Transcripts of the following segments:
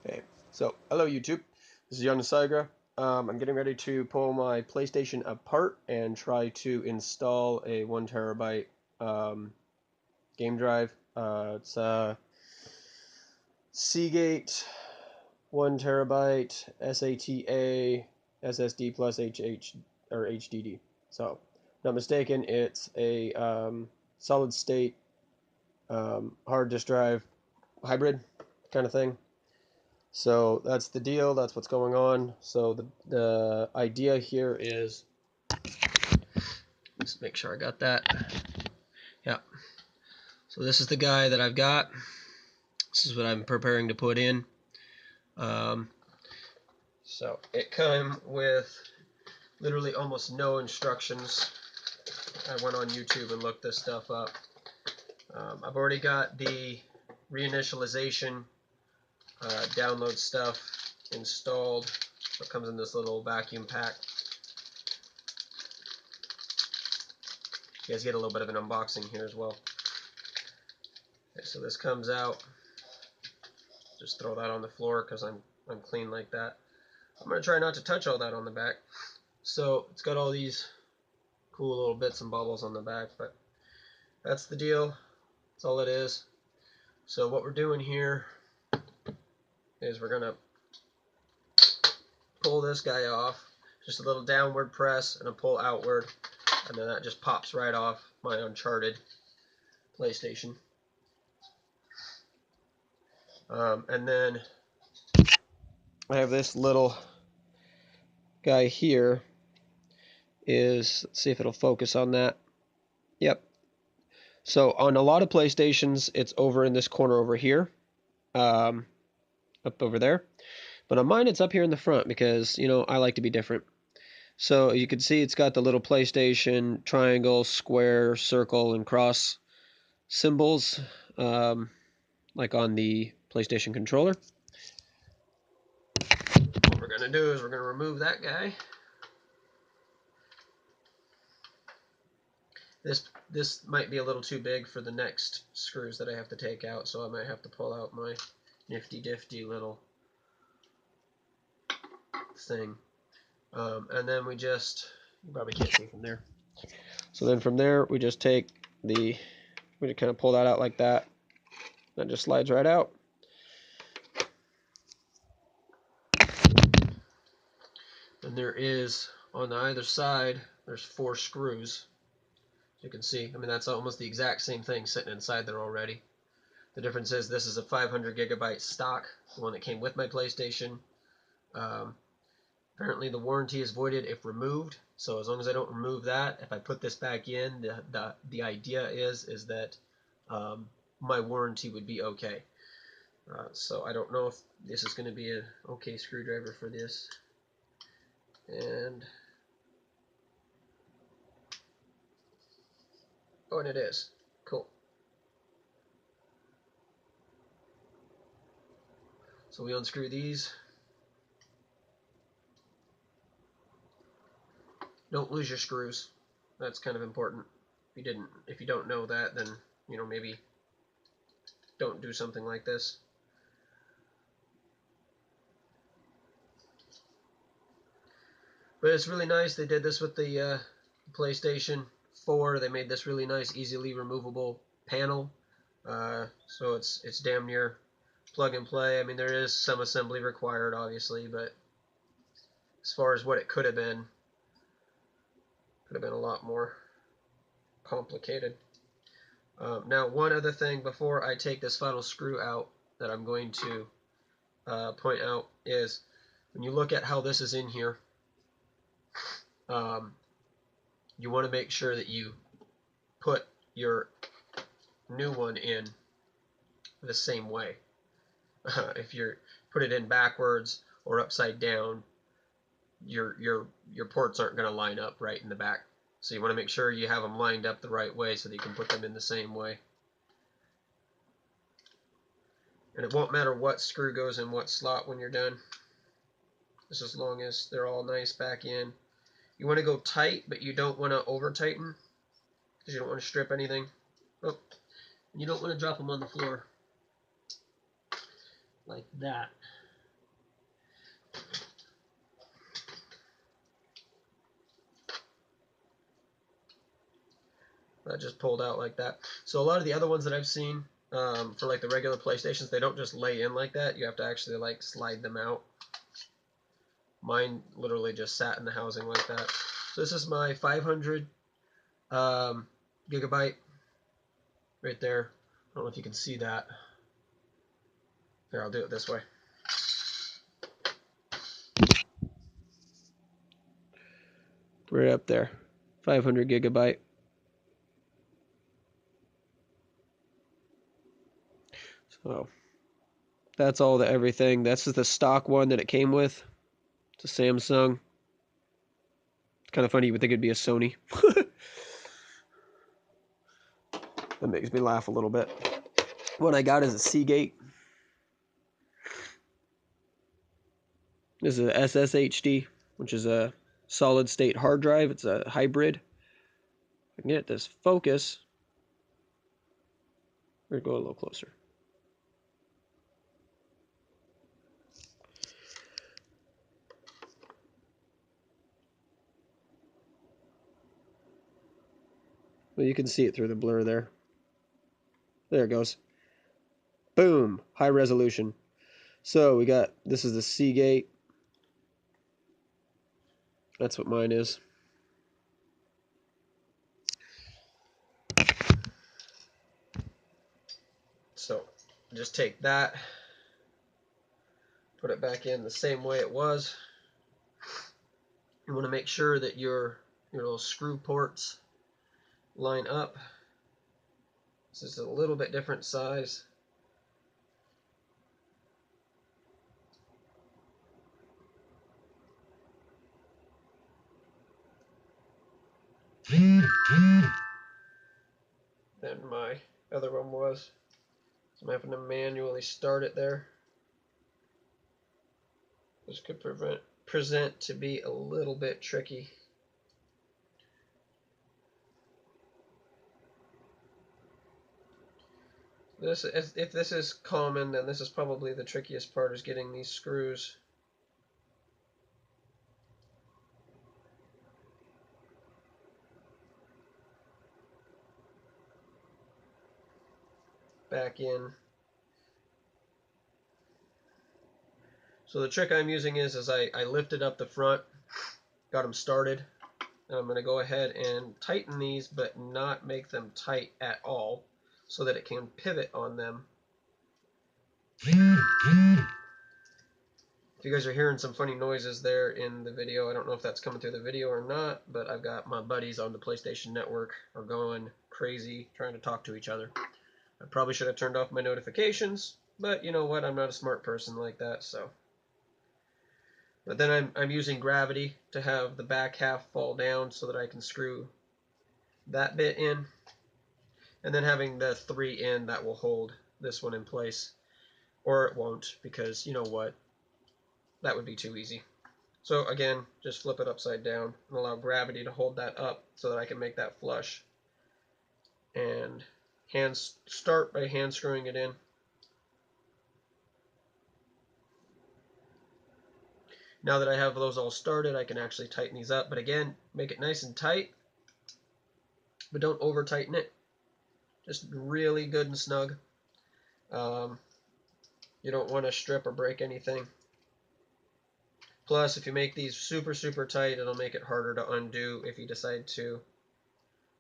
Okay, so hello YouTube. This is Yanasagra. I'm getting ready to pull my PlayStation apart and try to install a 1 TB game drive. It's a Seagate 1 TB SATA SSD plus HH or HDD. So, not mistaken, it's a solid state hard disk drive hybrid kind of thing. So that's the deal. That's what's going on. So the idea here is, let's make sure I got that. Yeah. So this is the guy that I've got. This is what I'm preparing to put in. Um, so it came with literally almost no instructions. I went on YouTube and looked this stuff up. I've already got the reinitialization download stuff installed. It comes in this little vacuum pack. You guys get a little bit of an unboxing here as well. Okay, so this comes out. Just throw that on the floor because I'm clean like that. I'm gonna try not to touch all that on the back. So it's got all these cool little bits and bubbles on the back, but that's the deal. That's all it is. So what we're doing here is we're gonna pull this guy off. Just a little downward press and a pull outward, and then that just pops right off my Uncharted PlayStation. And then I have this little guy here. Let's see if it'll focus on that. Yep. So on a lot of PlayStations, it's over in this corner over here, up over there. But on mine, it's up here in the front because, I like to be different. So you can see it's got the little PlayStation triangle, square, circle, and cross symbols, like on the PlayStation controller. What we're going to do is we're going to remove that guy. This might be a little too big for the next screws that I have to take out, so I might have to pull out my nifty-difty little thing. And then you probably can't see from there. So then from there, we just we just kind of pull that out like that. That just slides right out. And there is, on either side, there's 4 screws. As you can see, I mean, that's almost the exact same thing sitting inside there already. The difference is this is a 500 gigabyte stock, the one that came with my PlayStation. Apparently the warranty is voided if removed, so as long as I don't remove that, if I put this back in, the idea is that my warranty would be okay. So I don't know if this is going to be an okay screwdriver for this. And and it is. Cool. So we unscrew these. Don't lose your screws. That's kind of important. If you don't know that, then maybe don't do something like this. But it's really nice. They did this with the PlayStation 4. They made this really nice, easily removable panel. So it's damn near plug and play. I mean, there is some assembly required, obviously, but as far as what it could have been a lot more complicated. Now, one other thing before I take this final screw out that I'm going to point out is when you look at how this is in here, you want to make sure that you put your new one in the same way. If you put it in backwards or upside down, your ports aren't going to line up right in the back. So you want to make sure you have them lined up the right way so that you can put them in the same way. And it won't matter what screw goes in what slot when you're done, just as long as they're all nice back in. You want to go tight, but you don't want to over tighten because you don't want to strip anything. Oh, and you don't want to drop them on the floor like that. that just pulled out like that. So a lot of the other ones that I've seen for like the regular PlayStations, they don't just lay in like that. You have to actually like slide them out. Mine literally just sat in the housing like that. So this is my 500 gigabyte right there. I don't know if you can see that. Here, I'll do it this way. Right up there, 500 gigabyte. So that's all the everything. That's just the stock one that it came with. It's a Samsung. It's kind of funny, you would think it'd be a Sony. That makes me laugh a little bit. What I got is a Seagate. This is a SSHD, which is a solid state hard drive. It's a hybrid. I can get this focus. We're going to go a little closer. Well, you can see it through the blur there. There it goes. Boom! High resolution. So we got, this is the Seagate. That's what mine is. So just take that, put it back in the same way it was. You want to make sure that your little screw ports line up. This is a little bit different size. Than my other one was. So I'm having to manually start it there. This could present to be a little bit tricky. This, if this is common, then this is probably the trickiest part, is getting these screws. Back in. So the trick I'm using is I lifted up the front, got them started, and I'm going to go ahead and tighten these, but not make them tight at all, so that it can pivot on them. If you guys are hearing some funny noises there in the video, I don't know if that's coming through the video or not, but I've got my buddies on the PlayStation Network are going crazy trying to talk to each other. I probably should have turned off my notifications, but you know what? I'm not a smart person like that, so. But then I'm using gravity to have the back half fall down so that I can screw that bit in. And then having the 3 in that will hold this one in place. Or it won't, because you know what? That would be too easy. So again, just flip it upside down and allow gravity to hold that up so that I can make that flush. And start by hand screwing it in. Now that I have those all started, I can actually tighten these up. But again, make it nice and tight, but don't over tighten it. Just really good and snug. You don't want to strip or break anything. Plus, if you make these super, super tight, it'll make it harder to undo if you decide to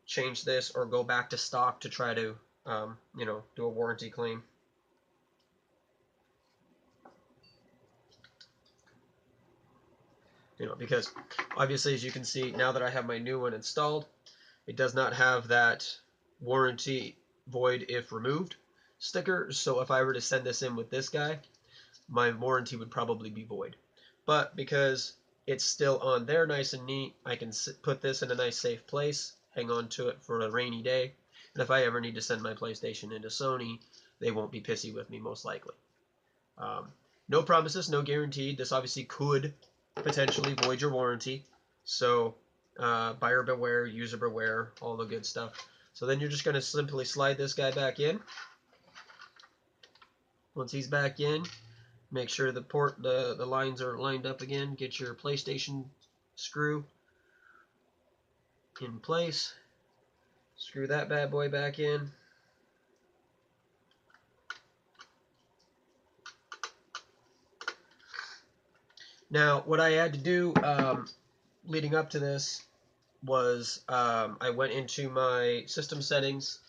change this or go back to stock to try to, you know, do a warranty claim. You know, because obviously, as you can see, now that I have my new one installed, it does not have that warranty void if removed sticker. So if I were to send this in with this guy, my warranty would probably be void. But because it's still on there nice and neat, I can put this in a nice safe place, hang on to it for a rainy day, and if I ever need to send my PlayStation into Sony, they won't be pissy with me, most likely. No promises, no guaranteed. This obviously could potentially void your warranty, so buyer beware, user beware, all the good stuff. So then you're just going to simply slide this guy back in. Once he's back in, make sure the lines are lined up again. Get your PlayStation screw in place. Screw that bad boy back in. Now, what I had to do leading up to this was I went into my system settings.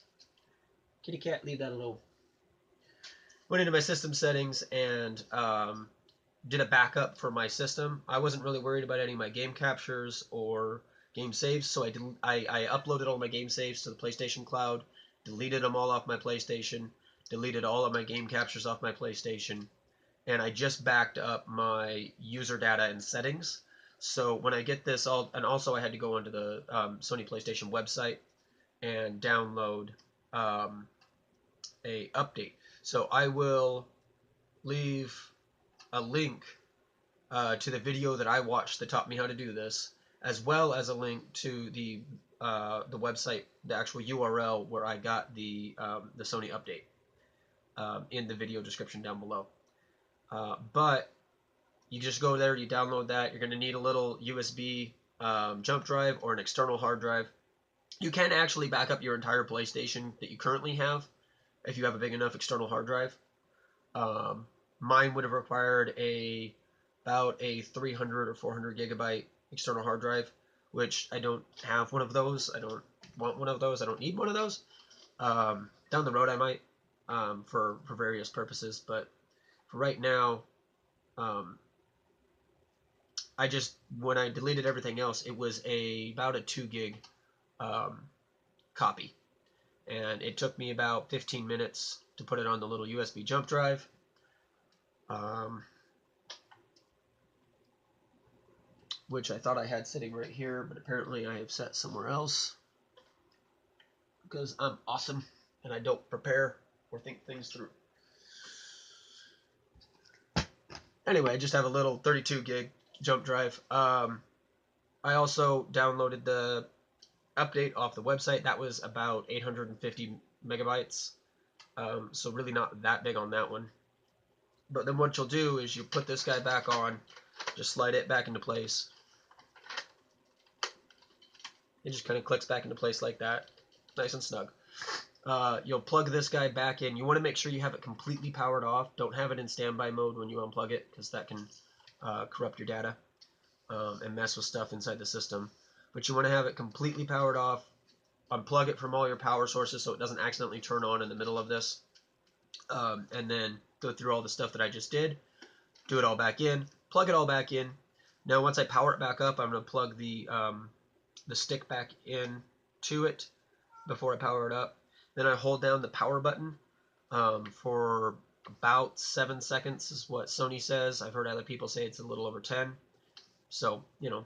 Kitty cat, leave that alone. Went into my system settings and did a backup for my system. I wasn't really worried about any of my game captures or game saves, so I uploaded all my game saves to the PlayStation Cloud, deleted them all off my PlayStation, deleted all of my game captures off my PlayStation, and I just backed up my user data and settings. So when I get this all, and also I had to go onto the Sony PlayStation website and download a update. So I will leave a link to the video that I watched that taught me how to do this, as well as a link to the website, the actual URL where I got the Sony update in the video description down below. But you just go there, you download that. You're going to need a little USB jump drive or an external hard drive. You can actually back up your entire PlayStation that you currently have if you have a big enough external hard drive. Mine would have required about a 300 or 400 gigabyte external hard drive, which I don't have one of those. I don't want one of those. I don't need one of those. Down the road I might for various purposes, but for right now, I just, when I deleted everything else, it was about a 2 gig copy, and it took me about 15 minutes to put it on the little USB jump drive. Which I thought I had sitting right here, but apparently I have set somewhere else because I'm awesome and I don't prepare or think things through. Anyway, I just have a little 32 gig jump drive. I also downloaded the update off the website. That was about 850 megabytes, so really not that big on that one. But then what you'll do is you put this guy back on, just slide it back into place. It just kind of clicks back into place like that, nice and snug. You'll plug this guy back in. You want to make sure you have it completely powered off. Don't have it in standby mode when you unplug it, because that can corrupt your data and mess with stuff inside the system. But you want to have it completely powered off. Unplug it from all your power sources so it doesn't accidentally turn on in the middle of this. And then go through all the stuff that I just did. Do it all back in. Plug it all back in. Now once I power it back up, I'm going to plug the stick back in to it before I power it up. Then I hold down the power button for about 7 seconds is what Sony says. I've heard other people say it's a little over 10. So, you know,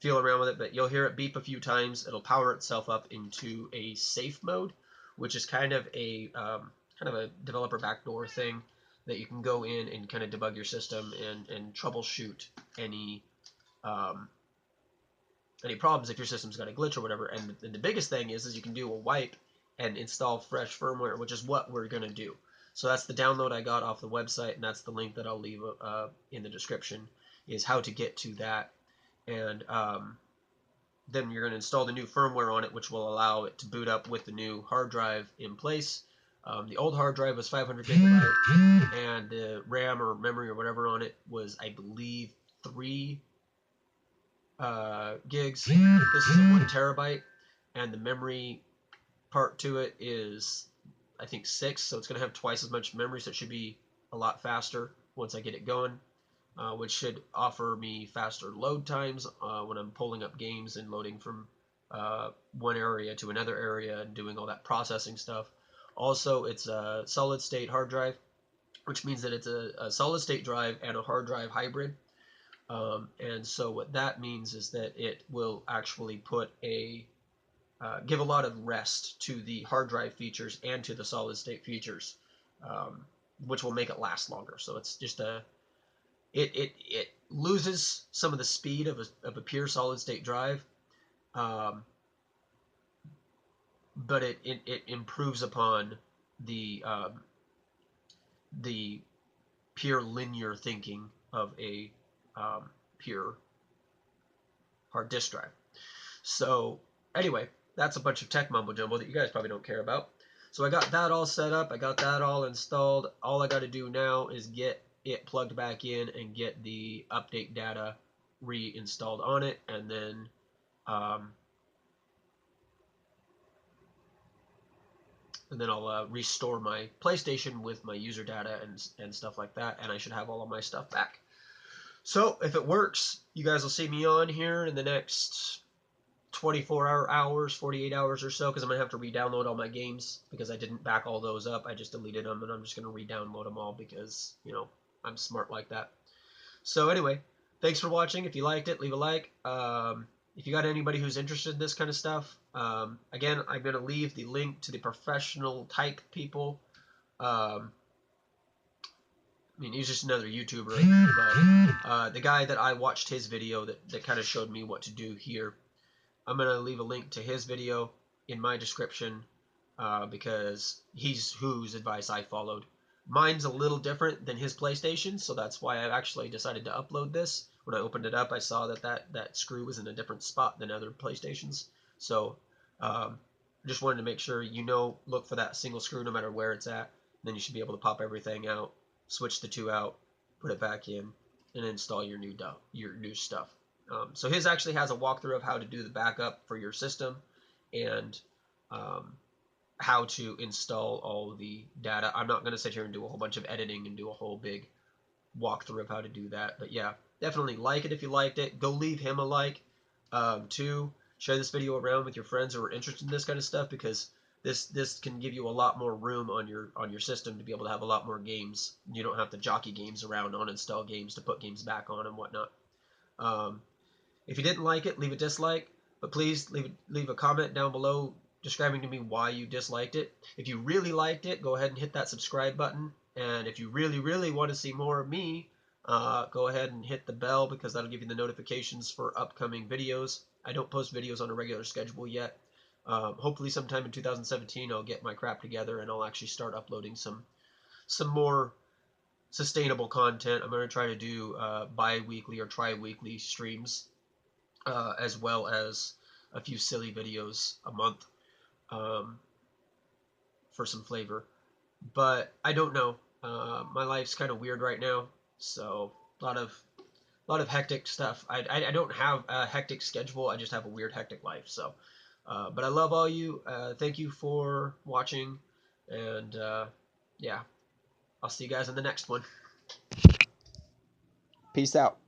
feel around with it, but you'll hear it beep a few times. It'll power itself up into a safe mode, which is kind of a developer backdoor thing that you can go in and kind of debug your system and troubleshoot any problems if your system's got a glitch or whatever. And the biggest thing is you can do a wipe and install fresh firmware, which is what we're going to do. So that's the download I got off the website, and that's the link that I'll leave in the description, is how to get to that. And then you're going to install the new firmware on it, which will allow it to boot up with the new hard drive in place. The old hard drive was 500 gigabyte, and the RAM or memory or whatever on it was, I believe, 3 gigs. This is a 1 terabyte, and the memory part to it is, I think, 6, so it's going to have twice as much memory, so it should be a lot faster once I get it going, which should offer me faster load times when I'm pulling up games and loading from one area to another area and doing all that processing stuff. Also, it's a solid state hard drive, which means that it's a solid state drive and a hard drive hybrid. And so what that means is that it will actually put give a lot of rest to the hard drive features and to the solid state features, which will make it last longer. So it's just it loses some of the speed of a pure solid state drive, but it improves upon the pure linear thinking of a pure hard disk drive. So anyway, that's a bunch of tech mumbo jumbo that you guys probably don't care about. So I got that all set up. I got that all installed. All I got to do now is get it plugged back in and get the update data reinstalled on it, and then I'll restore my PlayStation with my user data and stuff like that, and I should have all of my stuff back. So if it works, you guys will see me on here in the next 24 hours, 48 hours or so, because I'm going to have to re-download all my games because I didn't back all those up. I just deleted them, and I'm just going to re-download them all because, you know, I'm smart like that. So anyway, thanks for watching. If you liked it, leave a like. If you got anybody who's interested in this kind of stuff, again, I'm going to leave the link to the professional type people. I mean, he's just another YouTuber, but the guy that I watched his video that kind of showed me what to do here, I'm going to leave a link to his video in my description because he's whose advice I followed. Mine's a little different than his PlayStation, so that's why I actually decided to upload this. When I opened it up, I saw that screw was in a different spot than other PlayStations. So I just wanted to make sure look for that single screw no matter where it's at. Then you should be able to pop everything out, switch the two out, put it back in, and install your new stuff. So his actually has a walkthrough of how to do the backup for your system and how to install all the data. I'm not going to sit here and do a whole bunch of editing and do a whole big walkthrough of how to do that. But yeah, definitely like it if you liked it. Go leave him a like too. Share this video around with your friends who are interested in this kind of stuff because this can give you a lot more room on your system to be able to have a lot more games. You don't have to jockey games around, uninstall games to put games back on and whatnot. If you didn't like it, leave a dislike, but please leave a comment down below describing to me why you disliked it. If you really liked it, go ahead and hit that subscribe button. And if you really, really want to see more of me, go ahead and hit the bell because that'll give you the notifications for upcoming videos. I don't post videos on a regular schedule yet. Hopefully sometime in 2017 I'll get my crap together and I'll actually start uploading some more sustainable content. I'm going to try to do bi-weekly or tri-weekly streams as well as a few silly videos a month for some flavor. But I don't know. My life's kind of weird right now, so a lot of hectic stuff. I don't have a hectic schedule. I just have a weird hectic life. So, but I love all you. Thank you for watching, and yeah, I'll see you guys in the next one. Peace out.